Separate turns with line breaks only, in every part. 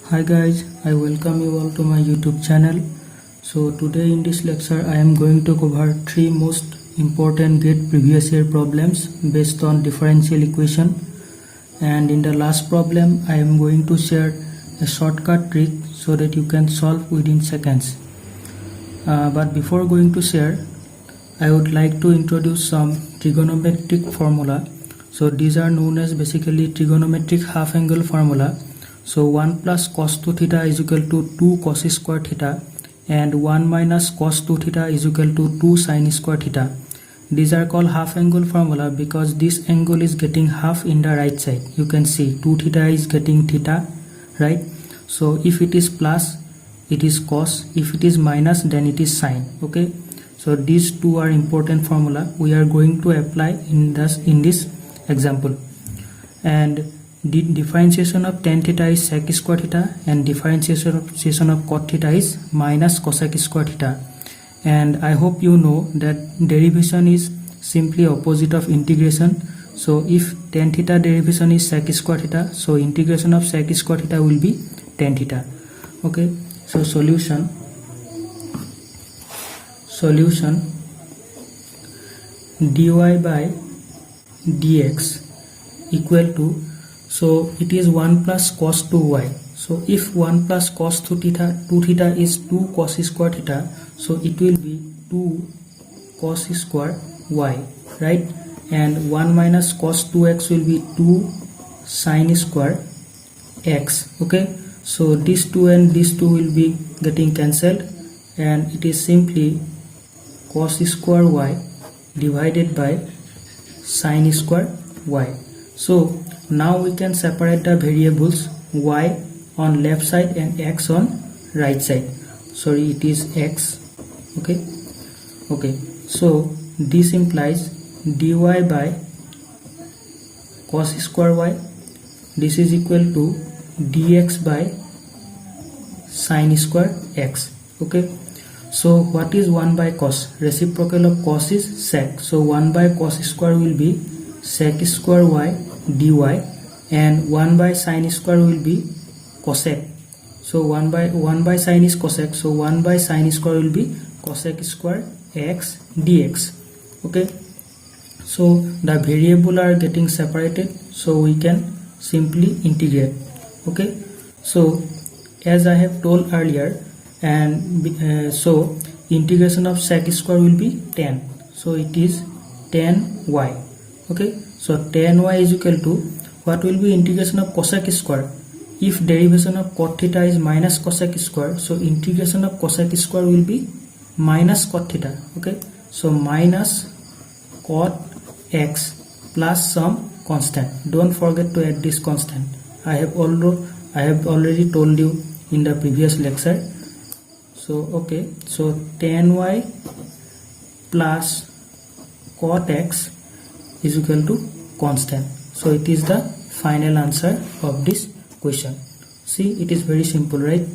Hi guys, I welcome you all to my YouTube channel. So today in this lecture I am going to cover three most important GATE previous year problems based on differential equation, and in the last problem I am going to share a shortcut trick so that you can solve within seconds. But before going to share, I would like to introduce some trigonometric formula. So these are known as basically trigonometric half angle formula. So 1 plus cos 2 theta is equal to 2 cos square theta, and 1 minus cos 2 theta is equal to 2 sin square theta. These are called half angle formula because this angle is getting half in the right side. You can see 2 theta is getting theta, right? So if it is plus, it is cos. If it is minus, then it is sin. Okay, so these two are important formula we are going to apply in this example. And the differentiation of tan theta is sec square theta, and differentiation of cot theta is minus cosec square theta. And I hope you know that derivation is simply opposite of integration. So if tan theta derivation is sec square theta, so integration of sec square theta will be tan theta. Okay, so solution dy by dx equal to, so it is 1 plus cos 2y. So if 1 plus cos 2 theta is 2 cos square theta, so it will be 2 cos square y, right? And 1 minus cos 2x will be 2 sin square x. Okay, so these two and these two will be getting cancelled, and it is simply cos square y divided by sin square y. So now we can separate the variables y on left side and x on right side. Sorry, it is x. Okay, so this implies dy by cos square y, this is equal to dx by sin square x. Okay, so what is 1 by cos? Reciprocal of cos is sec. So 1 by cos square will be sec square y dy, and 1 by sin square will be cosec. So 1 by sin is cosec, so 1 by sin square will be cosec square x dx. Okay, so the variable are getting separated, so we can simply integrate. Okay, so as I have told earlier, and so integration of sec square will be tan, so it is tan y. Okay, so tan y is equal to, what will be integration of cosec square? If derivation of cot theta is minus cosec square, so integration of cosec square will be minus cot theta. Okay, so minus cot x plus some constant. Don't forget to add this constant. I have already told you in the previous lecture. So okay, so tan y plus cot x is equal to constant. So it is the final answer of this question. See, it is very simple, right?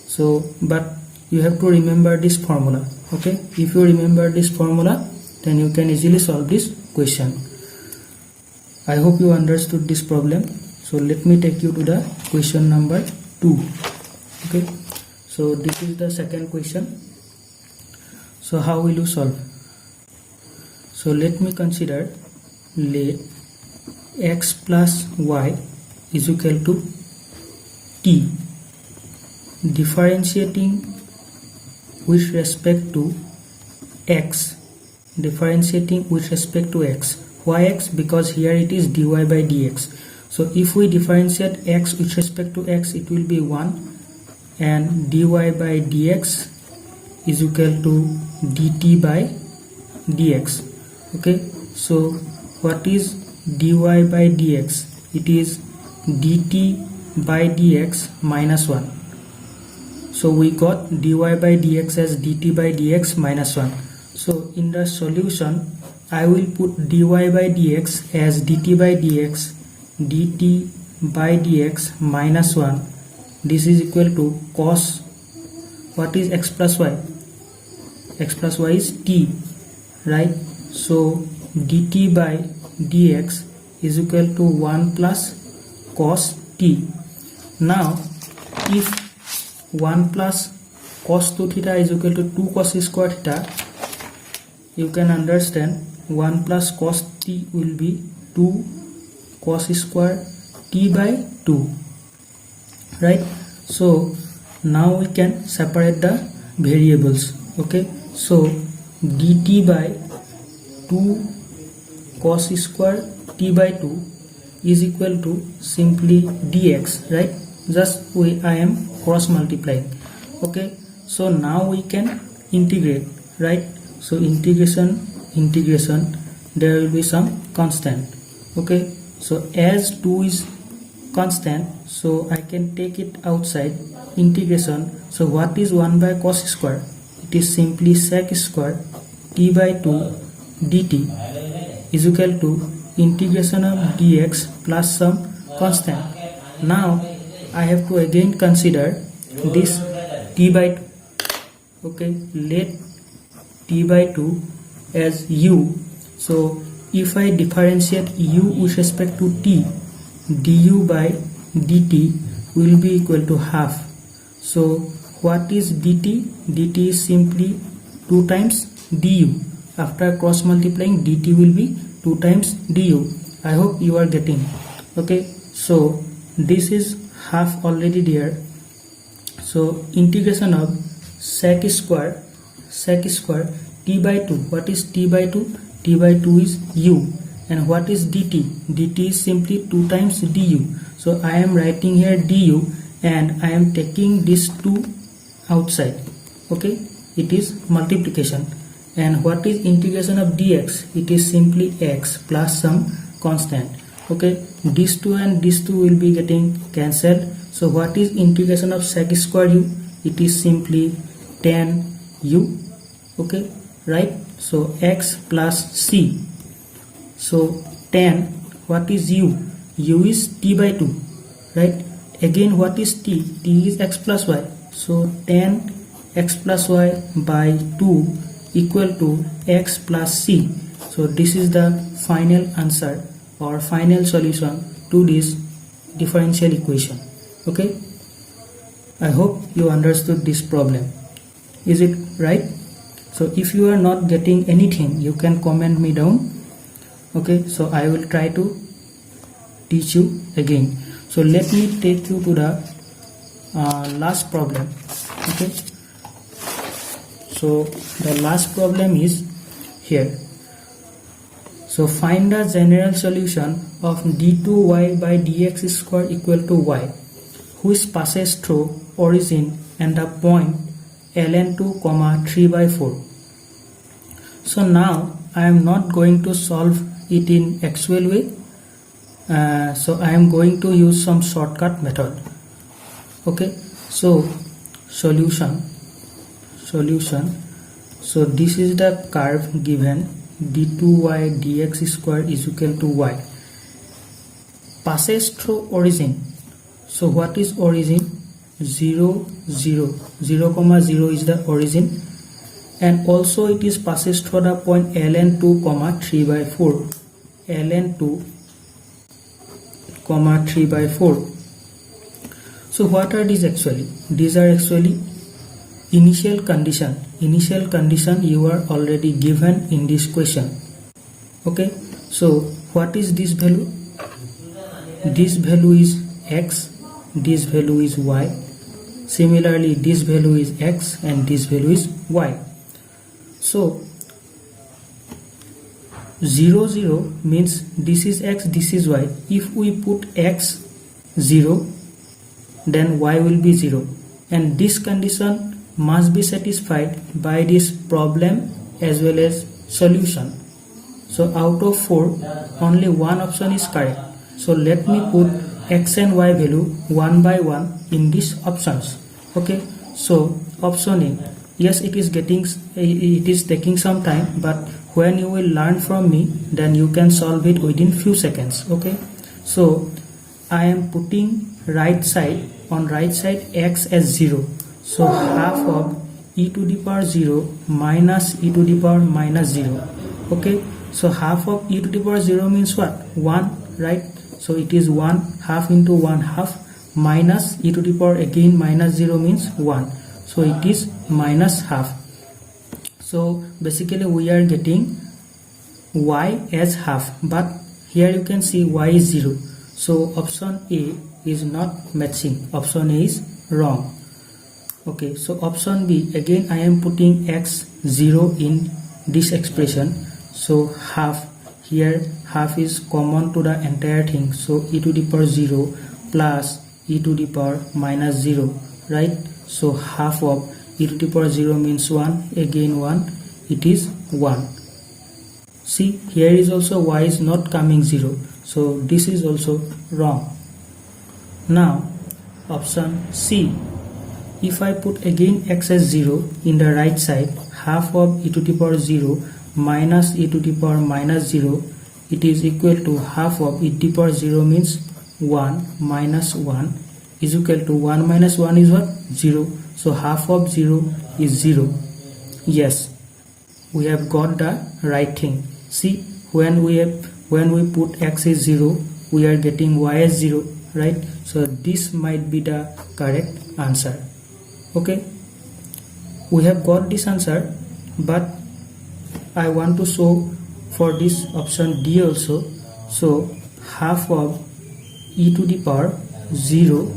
So but you have to remember this formula. Okay, if you remember this formula, then you can easily solve this question. I hope you understood this problem. So let me take you to the question number 2. Okay, so this is the second question. So how will you solve? So let me consider, let x plus y is equal to t, differentiating with respect to x, why x? Because here it is dy by dx. So if we differentiate x with respect to x, it will be 1, and dy by dx is equal to dt by dx. Okay, so what is dy by dx? It is dt by dx minus 1. So we got dy by dx as dt by dx minus 1. So in the solution, I will put dy by dx as dt by dx dt by dx minus 1. This is equal to cos, what is x plus y? X plus y is t, right? So dt by dx is equal to 1 plus cos t. Now if 1 plus cos 2 theta is equal to 2 cos square theta, you can understand 1 plus cos t will be 2 cos square t by 2, right? So now we can separate the variables. Okay, so dt by 2 cos square t by 2 is equal to simply dx, right? Just I am cross multiplying. Okay, so now we can integrate, right? So integration, there will be some constant. Okay, so as 2 is constant, so I can take it outside. Integration, so what is 1 by cos square? It is simply sec square t by 2 dt is equal to integration of dx plus some constant. Now I have to again consider this t by 2. Okay, let t by 2 as u. So if I differentiate u with respect to t, du by dt will be equal to half. So what is dt? dt is simply 2 times du. After cross multiplying, dt will be 2 times du. I hope you are getting. Okay, so this is half already there. So integration of sec square t by 2. What is t by 2? T by 2 is u. And what is dt? dt is simply 2 times du. So I am writing here du and I am taking this 2 outside. Okay, it is multiplication. And what is integration of dx? It is simply x plus some constant. Okay, this 2 and this 2 will be getting cancelled. So what is integration of sec square u? It is simply tan u. Okay, right? So x plus c. So tan, what is u? U is t by 2, right? Again, what is t? T is x plus y. So tan x plus y by 2 equal to x plus c. So this is the final answer or final solution to this differential equation. Okay, I hope you understood this problem. Is it right? So if you are not getting anything, you can comment me down. Okay, so I will try to teach you again. So let me take you to the last problem. Okay, so the last problem is here. So find the general solution of d2y by dx square equal to y, which passes through origin and the point ln2, 3 by 4. So now I am not going to solve it in actual way. So I am going to use some shortcut method. Okay, so solution. So this is the curve given, d2y dx square is equal to y, passes through origin. So what is origin? 0 0 0, 0 is the origin, and also it is passes through the point ln2, 3 by 4. ln2, 3 by 4. So what are these actually? These are actually initial condition. Initial condition you are already given in this question. Okay, so what is this value? This value is x, this value is y. Similarly, this value is x and this value is y. So 0 0 means this is x, this is y. If we put x 0, then y will be 0, and this condition must be satisfied by this problem as well as solution. So out of 4, only one option is correct. So let me put x and y value one by one in these options. Okay, so option A, yes, it is taking some time, but when you will learn from me, then you can solve it within few seconds. Okay, so I am putting right side x as 0. So half of e to the power 0 minus e to the power minus 0. Okay, so half of e to the power 0 means what? 1, right? So it is 1, half into 1 half minus e to the power again minus 0 means 1. So it is minus half. So basically we are getting y as half, but here you can see y is 0. So option A is not matching. Option A is wrong. Okay, so option B, again I am putting x 0 in this expression. So half, here half is common to the entire thing. So e to the power 0 plus e to the power minus 0, right? So half of e to the power 0 means 1, again 1, it is 1. See, here is also y is not coming 0. So this is also wrong. Now option C, if I put again x as 0 in the right side, half of e to the power 0 minus e to the power minus 0, it is equal to half of e to the power 0 means 1 minus 1 is equal to 1 minus 1 is what? 0. So half of 0 is 0. Yes, we have got the right thing. See, when we put x as 0, we are getting y as 0, right? So this might be the correct answer. Okay, we have got this answer, but I want to show for this option D also. So half of e to the power 0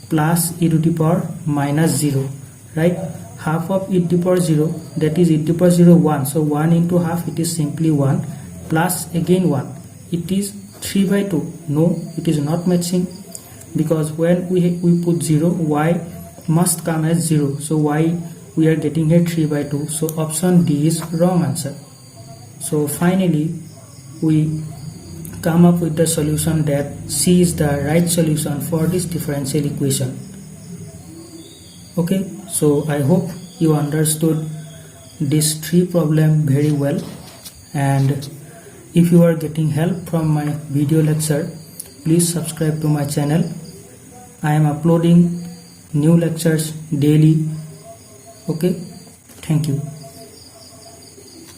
plus e to the power minus 0, right? Half of e to the power 0, that is e to the power 0 1. So 1 into half, it is simply 1 plus again 1. It is 3 by 2. No, it is not matching, because when we put 0, y must come as 0. So y we are getting here 3 by 2. So option D is wrong answer. So finally we come up with the solution that C is the right solution for this differential equation. Okay, so I hope you understood this 3 problem very well, and if you are getting help from my video lecture, please subscribe to my channel. I am uploading new lectures daily. Okay, thank you.